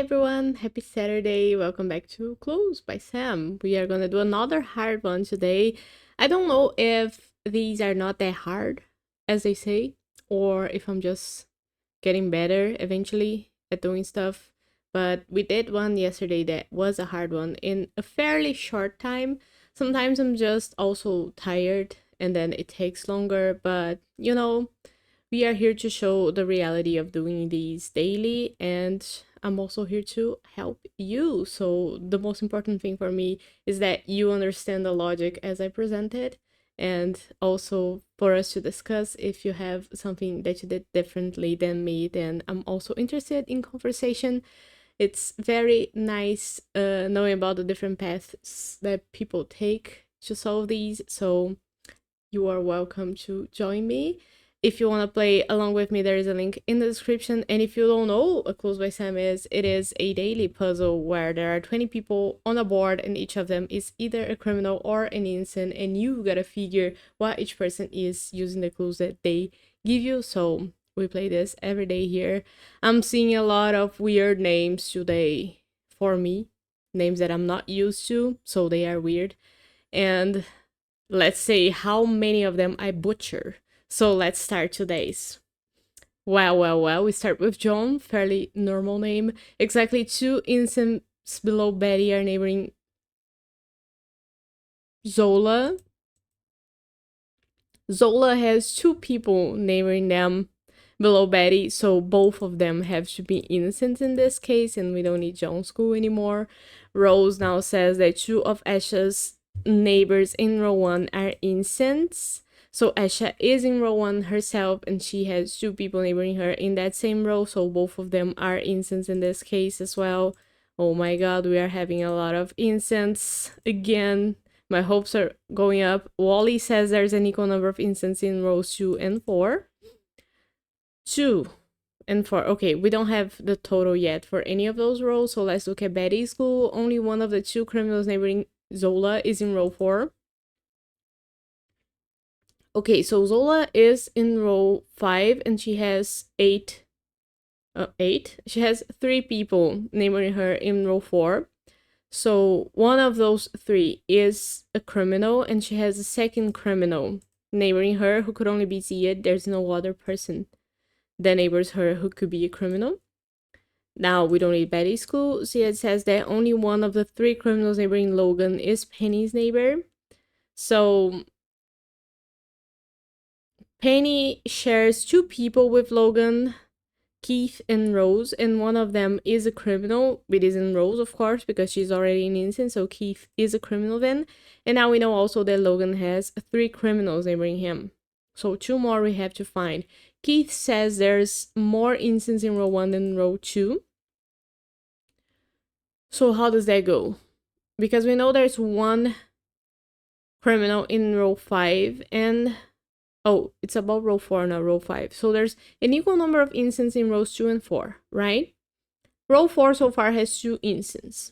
everyone, happy Saturday. Welcome back to Clues by Sam. We are gonna do another hard one today. I don't know if these are not that hard, as they say, or if I'm just getting better eventually at doing stuff. But we did one yesterday that was a hard one in a fairly short time. Sometimes I'm just also tired and then it takes longer, but we are here to show the reality of doing these daily, and I'm also here to help you. So, the most important thing for me is that you understand the logic as I present it, and also for us to discuss if you have something that you did differently than me, then I'm also interested in conversation. It's very nice knowing about the different paths that people take to solve these. So, you are welcome to join me. If you want to play along with me, there is a link in the description. And if you don't know what Clues by Sam is, it is a daily puzzle where there are 20 people on a board and each of them is either a criminal or an innocent, and you gotta figure what each person is using the clues that they give you. So we play this every day here. I'm seeing a lot of weird names today for me, names that I'm not used to, so they are weird. And let's say how many of them I butcher. So let's start today's. Well, we start with John, fairly normal name. Exactly 2 instants below Betty are neighboring Zola. Zola has 2 people neighboring them below Betty, so both of them have to be innocent in this case, and we don't need John's school anymore. Rose now says that 2 of Asha's neighbors in row 1 are innocents. So Asha is in row 1 herself, and she has 2 people neighboring her in that same row, so both of them are innocents in this case as well. Oh my god, we are having a lot of innocents again. My hopes are going up. Wally says there's an equal number of innocents in rows 2 and 4. 2 and 4. Okay, we don't have the total yet for any of those rows, so let's look at Betty's clue. Only one of the 2 criminals neighboring Zola is in row 4. Okay, so Zola is in row 5 and she has 8. 8? She has 3 people neighboring her in row 4. So one of those 3 is a criminal, and she has a second criminal neighboring her who could only be Zia. There's no other person that neighbors her who could be a criminal. Now, we don't need Betty's clue. Zia says that only one of the 3 criminals neighboring Logan is Penny's neighbor. So Penny shares 2 people with Logan, Keith and Rose, and one of them is a criminal. It isn't Rose, of course, because she's already an innocent, so Keith is a criminal then. And now we know also that Logan has 3 criminals neighboring him. So 2 more we have to find. Keith says there's more innocents in row 1 than row 2. So how does that go? Because we know there's 1 criminal in row 5 and... Oh, it's about row 4, not row 5. So there's an equal number of innocents in rows 2 and 4, right? Row 4 so far has 2 innocents.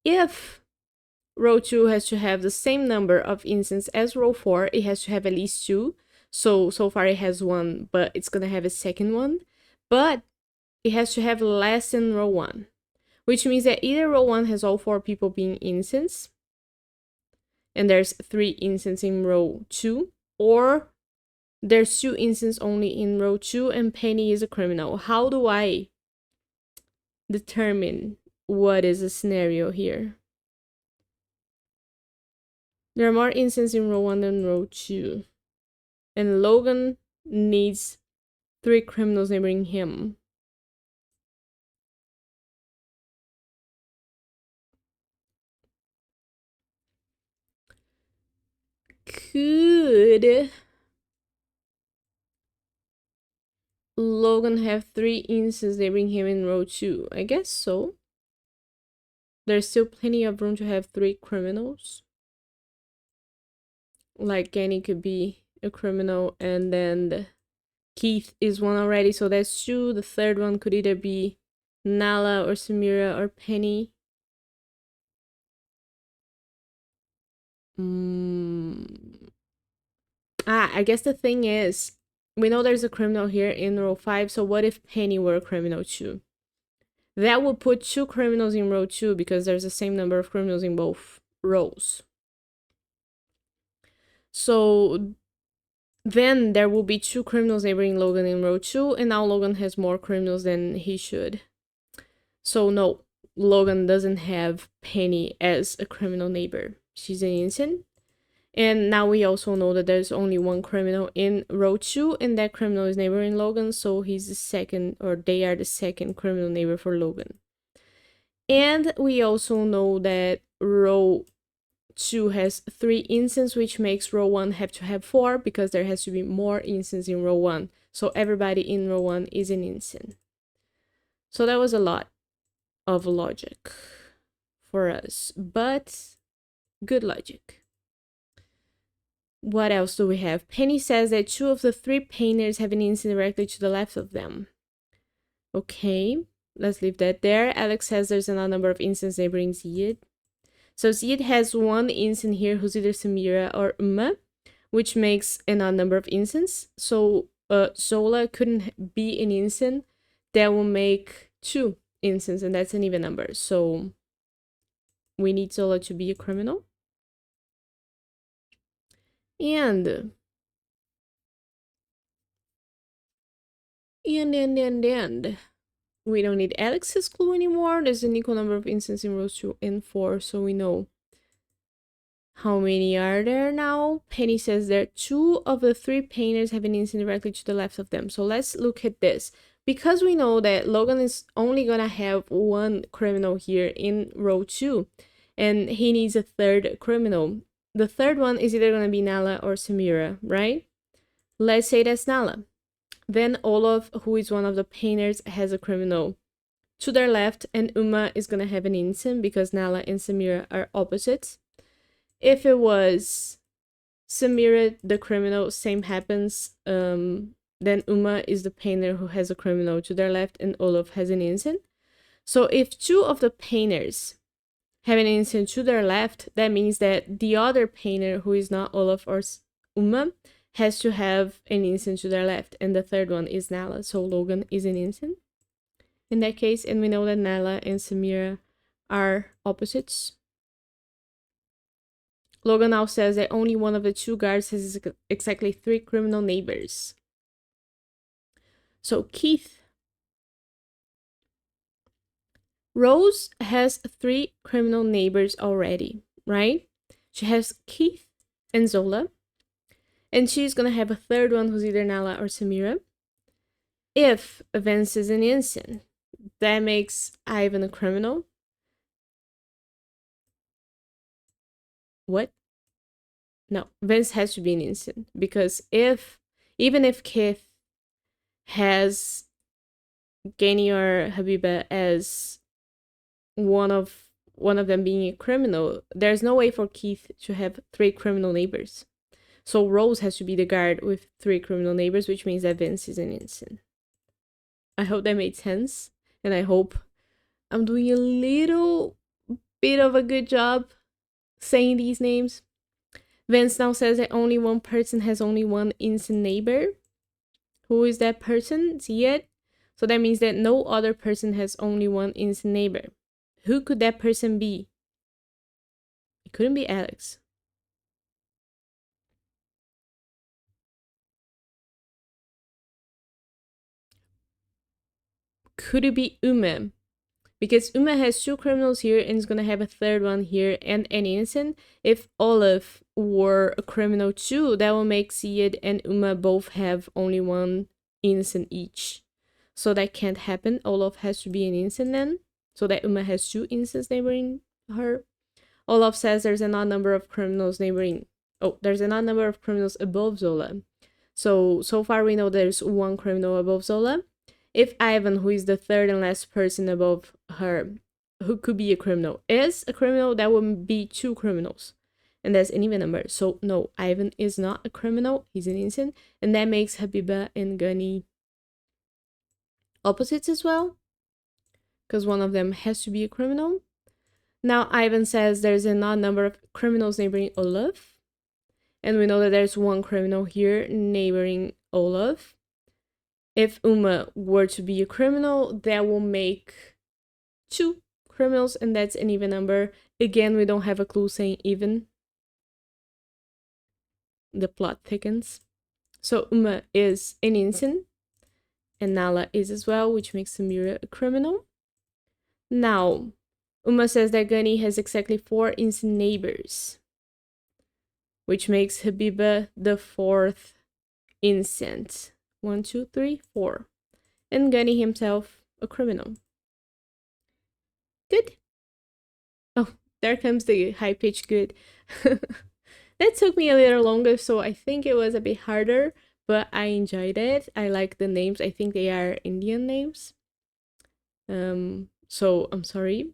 If row 2 has to have the same number of innocents as row 4, it has to have at least 2. So far it has 1, but it's gonna have a second one. But it has to have less than row 1, which means that either row 1 has all 4 people being innocents, and there's 3 innocents in row 2, or there's 2 innocents only in row 2 and Penny is a criminal. How do I determine what is the scenario here? There are more innocents in row 1 than row 2. And Logan needs 3 criminals neighboring him. Could Logan have 3 innocents neighboring him in row 2? I guess so. There's still plenty of room to have 3 criminals. Like Kenny could be a criminal, and then Keith is 1 already, so that's 2. The third one could either be Nala or Samira or Penny. I guess the thing is, we know there's a criminal here in row 5, so what if Penny were a criminal too? that will put 2 criminals in row 2 because there's the same number of criminals in both rows. So then there will be 2 criminals neighboring Logan in row 2, and now Logan has more criminals than he should. So no, Logan doesn't have Penny as a criminal neighbor. She's an innocent. And now we also know that there's only 1 criminal in row 2, and that criminal is neighboring Logan, so he's the second, or they are the second criminal neighbor for Logan. And we also know that row 2 has 3 instances, which makes row 1 have to have 4 because there has to be more instances in row 1. So everybody in row 1 is an instant. So that was a lot of logic for us, but good logic. What else do we have? Penny says that 2 of the 3 painters have an instant directly to the left of them. Okay, let's leave that there. Alex says there's another number of instances neighboring Ziad. So Ziad has 1 instant here who's either Samira or Uma, which makes an odd number of instances. So Zola couldn't be an instant. That will make 2 instances, and that's an even number. So we need Zola to be a criminal. And we don't need Alex's clue anymore. There's an equal number of instances in rows 2 and 4, so we know how many are there now. Penny says that 2 of the 3 painters have an instant directly to the left of them. So let's look at this. Because we know that Logan is only gonna have 1 criminal here in row 2, and he needs a 3rd criminal. The 3rd one is either gonna be Nala or Samira, right? Let's say that's Nala. Then Olaf, who is one of the painters, has a criminal to their left, and Uma is gonna have an instant because Nala and Samira are opposites. If it was Samira, the criminal, same happens. Then Uma is the painter who has a criminal to their left, and Olaf has an instant. So if 2 of the painters have an instant to their left, that means that the other painter, who is not Olaf or Uma, has to have an instant to their left, and the 3rd one is Nala. So Logan is an instant in that case, and we know that Nala and Samira are opposites. Logan now says that only one of the 2 guards has exactly 3 criminal neighbors. So Keith. Rose has 3 criminal neighbors already, right? She has Keith and Zola, and she's gonna have a 3rd one who's either Nala or Samira. If Vance is an instant, that makes Ivan a criminal. What? No, Vance has to be an instant, because even if Keith has Gani or Habiba as one of them being a criminal, there's no way for Keith to have 3 criminal neighbors. So Rose has to be the guard with 3 criminal neighbors, which means that Vince is an instant. I hope that made sense, and I hope I'm doing a little bit of a good job saying these names. Vince now says that only 1 person has only 1 instant neighbor. Who is that person? Ziad. So that means that no other person has only 1 instant neighbor. Who could that person be? It couldn't be Alex. Could it be Uma? Because Uma has 2 criminals here and is gonna have a 3rd one here and an innocent. If Olaf were a criminal too, that will make Ziad and Uma both have only 1 innocent each. So that can't happen. Olaf has to be an innocent then, so that Uma has 2 innocents neighboring her. Olaf says there's an odd number of criminals neighboring. Oh, there's an odd number of criminals above Zola. So far we know there's 1 criminal above Zola. If Ivan, who is the 3rd and last person above her, who could be a criminal, is a criminal, that would be 2 criminals. And that's an even number. So no, Ivan is not a criminal, he's an innocent. And that makes Habiba and Gani opposites as well, because one of them has to be a criminal. Now Ivan says there's an odd number of criminals neighboring Olaf. And we know that there's 1 criminal here neighboring Olaf. If Uma were to be a criminal, that will make 2 criminals, and that's an even number. Again, we don't have a clue saying even. The plot thickens. So Uma is an innocent, and Nala is as well, which makes Samira a criminal. Now, Uma says that Gani has exactly 4 innocent neighbors, which makes Habiba the 4th innocent. 1, 2, 3, 4. And Gani himself a criminal. Good. Oh, there comes the high pitch good. That took me a little longer, so I think it was a bit harder, but I enjoyed it. I like the names. I think they are Indian names. So I'm sorry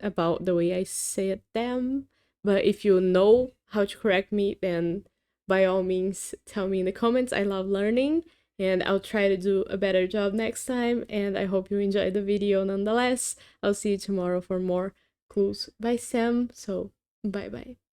about the way I said them, but if you know how to correct me, then by all means tell me in the comments. I love learning, and I'll try to do a better job next time, and I hope you enjoyed the video nonetheless. I'll see you tomorrow for more Clues by Sam, so bye bye.